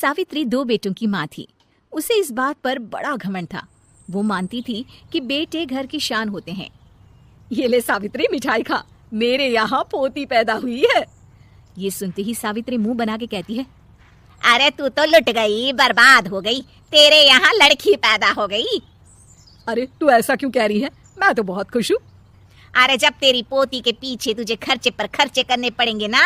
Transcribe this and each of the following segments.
सावित्री 2 बेटों की माँ थी। उसे इस बात पर बड़ा घमंड था। वो मानती थी कि बेटे घर की शान होते हैं। ये ले सावित्री, मिठाई खा, मेरे यहाँ पोती पैदा हुई है। ये सुनते ही सावित्री मुंह बना के कहती है, अरे तू तो लुट गई, बर्बाद हो गई, तेरे यहाँ लड़की पैदा हो गई। अरे तू ऐसा क्यों कह रही है, मैं तो बहुत खुश हूँ। अरे जब तेरी पोती के पीछे तुझे खर्चे पर खर्चे करने पड़ेंगे ना,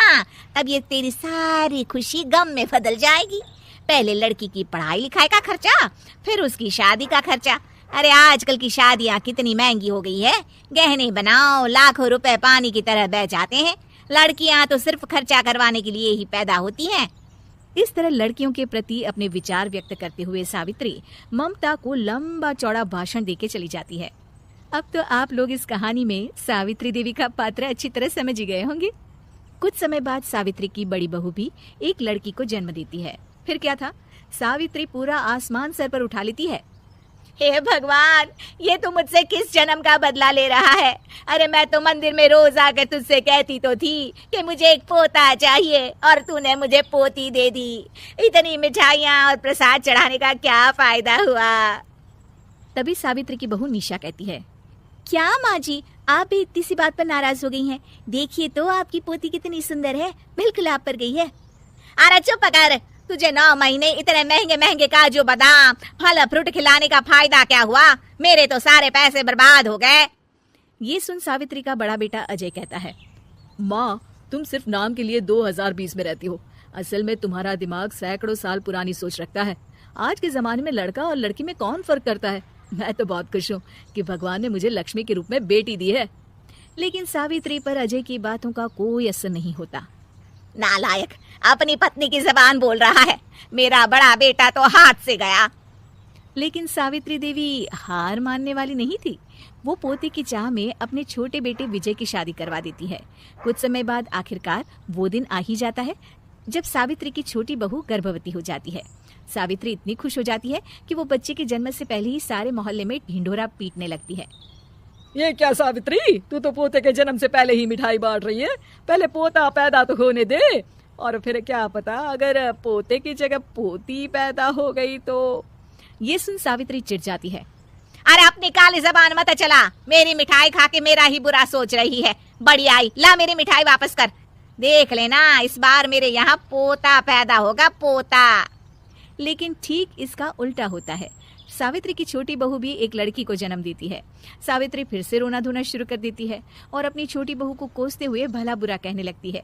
तब ये तेरी सारी खुशी गम में बदल जाएगी। पहले लड़की की पढ़ाई लिखाई का खर्चा, फिर उसकी शादी का खर्चा। अरे आजकल की शादियाँ कितनी महंगी हो गई है, गहने बनाओ, लाखों रुपए पानी की तरह बह जाते हैं। लड़कियाँ तो सिर्फ खर्चा करवाने के लिए ही पैदा होती हैं। इस तरह लड़कियों के प्रति अपने विचार व्यक्त करते हुए सावित्री ममता को लंबा चौड़ा भाषण देके चली जाती है। अब तो आप लोग इस कहानी में सावित्री देवी का पात्र अच्छी तरह समझ ही गए होंगे। कुछ समय बाद सावित्री की बड़ी बहू भी एक लड़की को जन्म देती है। फिर क्या था, सावित्री पूरा आसमान सर पर उठा लेती है। हे भगवान, ये तू मुझसे किस जन्म का बदला ले रहा है? अरे मैं तो मंदिर में रोज आकर तुझसे कहती तो थी कि मुझे एक पोता चाहिए, और तूने मुझे पोती दे दी। इतनी मिठाइयाँ और प्रसाद चढ़ाने का क्या फायदा हुआ? तभी सावित्री की बहू निशा कहती है, क्या माँ जी, आप भी इतनी सी बात पर नाराज हो गई हैं? देखिए तो आपकी पोती कितनी सुंदर है, बिल्कुल आप पर गई है। अरे चुप कर, तुझे 9 महीने इतने महंगे महंगे काजू बादाम फल फ्रूट खिलाने का फायदा क्या हुआ? मेरे तो सारे पैसे बर्बाद हो गए। ये सुन सावित्री का बड़ा बेटा अजय कहता है, माँ, तुम सिर्फ नाम के लिए 2020 में रहती हो। असल में तुम्हारा दिमाग सैकड़ों साल पुरानी सोच रखता है। आज के जमाने में लड़का और लड़की में कौन फर्क करता है। मैं तो बहुत खुश हूँ कि भगवान ने मुझे लक्ष्मी के रूप में बेटी दी है। लेकिन सावित्री पर अजय की बातों का कोई असर नहीं होता। नालायक, अपनी पत्नी की जबान बोल रहा है। मेरा बड़ा बेटा तो हाथ से गया। लेकिन सावित्री देवी हार मानने वाली नहीं थी। वो पोते की चाह में अपने छोटे बेटे विजय की शादी करवा देती है। कुछ समय बाद आखिरकार वो दिन आ ही जाता है जब सावित्री की छोटी बहू गर्भवती हो जाती है। सावित्री इतनी खुश हो जाती है कि वो बच्चे के जन्म से पहले ही सारे मोहल्ले में ढिंढोरा पीटने लगती है। ये क्या सावित्री, तू तो पोते के जन्म से पहले ही मिठाई बांट रही है। पहले पोता पैदा तो होने दे, और फिर क्या पता अगर पोते की जगह पोती पैदा हो गई तो। ये सुन सावित्री चिढ़ जाती है। अरे अपनी काली जबान मत चला, मेरी मिठाई खा के मेरा ही बुरा सोच रही है। बड़ी आई, ला मेरी मिठाई वापस कर। देख लेना, इस बार मेरे यहाँ पोता पैदा होगा, पोता। लेकिन ठीक इसका उल्टा होता है। सावित्री की छोटी बहू भी एक लड़की को जन्म देती है। सावित्री फिर से रोना धोना शुरू कर देती है और अपनी छोटी बहू को कोसते हुए भला बुरा कहने लगती है।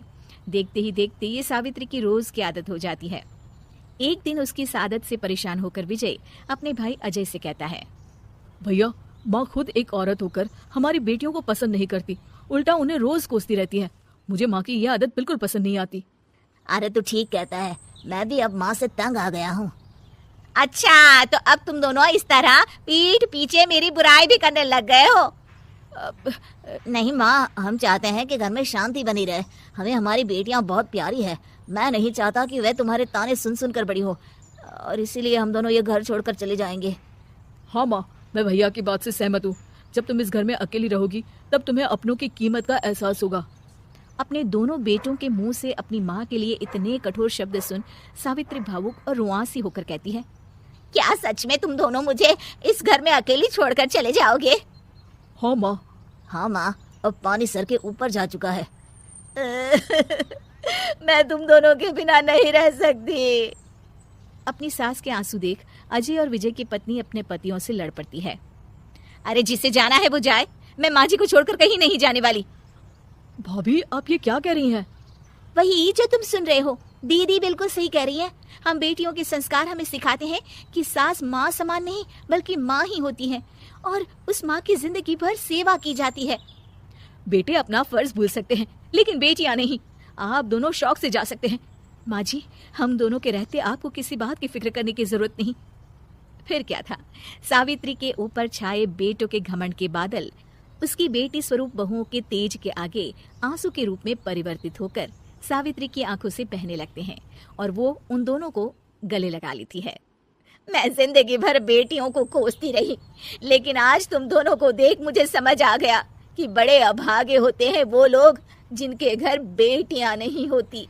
देखते ही देखते ये सावित्री की रोज की आदत हो जाती है। एक दिन उसकी इस आदत से परेशान होकर विजय अपने भाई अजय से कहता है, भैया, माँ खुद एक औरत होकर हमारी बेटियों को पसंद नहीं करती, उल्टा उन्हें रोज कोसती रहती है। मुझे माँ की यह आदत बिल्कुल पसंद नहीं आती। अरे तू ठीक कहता है, मैं भी अब माँ से तंग आ गया हूँ। अच्छा, तो अब तुम दोनों इस तरह पीठ पीछे मेरी बुराई भी करने लग गए हो? नहीं माँ, हम चाहते हैं कि घर में शांति बनी रहे। हमें हमारी बेटियाँ बहुत प्यारी है। मैं नहीं चाहता कि वह तुम्हारे ताने सुन सुन कर बड़ी हो, और इसीलिए हम दोनों ये घर छोड़कर चले जाएंगे। हाँ माँ, मैं भैया की बात से सहमत हूँ। जब तुम इस घर में अकेली रहोगी तब तुम्हें अपनों की कीमत का एहसास होगा। अपने दोनों बेटों के मुंह से अपनी माँ के लिए इतने कठोर शब्द सुन सावित्री भावुक और रुआंसी होकर कहती है, क्या सच में तुम दोनों मुझे इस घर में अकेली छोड़कर चले जाओगे? हाँ माँ। हाँ माँ, अब पानी सर के ऊपर जा चुका है। मैं तुम दोनों के बिना नहीं रह सकती। अपनी सास के आंसू देख अजय और विजय की पत्नी अपने पतियों से लड़ पड़ती है। अरे जिसे जाना है वो जाए, मैं माँ जी को छोड़कर कहीं नहीं जाने वाली। भाभी, आप ये क्या कह रही हैं? वही जो तुम सुन रहे हो, दीदी बिल्कुल सही कह रही है। हम बेटियों के संस्कार हमें सिखाते हैं कि सास माँ समान नहीं बल्कि माँ ही होती है, और उस माँ की जिंदगी भर सेवा की जाती है। बेटे अपना फर्ज भूल सकते हैं, लेकिन बेटियां नहीं। आप दोनों शौक से जा सकते हैं। माँ जी, हम दोनों के रहते आपको किसी बात की फिक्र करने की जरूरत नहीं। फिर क्या था, सावित्री के ऊपर छाए बेटों के घमंड के बादल उसकी बेटी स्वरूप बहुओं के तेज के आगे आंसू के रूप में परिवर्तित होकर सावित्री की आंखों से बहने लगते हैं और वो उन दोनों को गले लगा लेती है। मैं जिंदगी भर बेटियों को कोसती रही, लेकिन आज तुम दोनों को देख मुझे समझ आ गया कि बड़े अभागे होते हैं वो लोग जिनके घर बेटियां नहीं होती।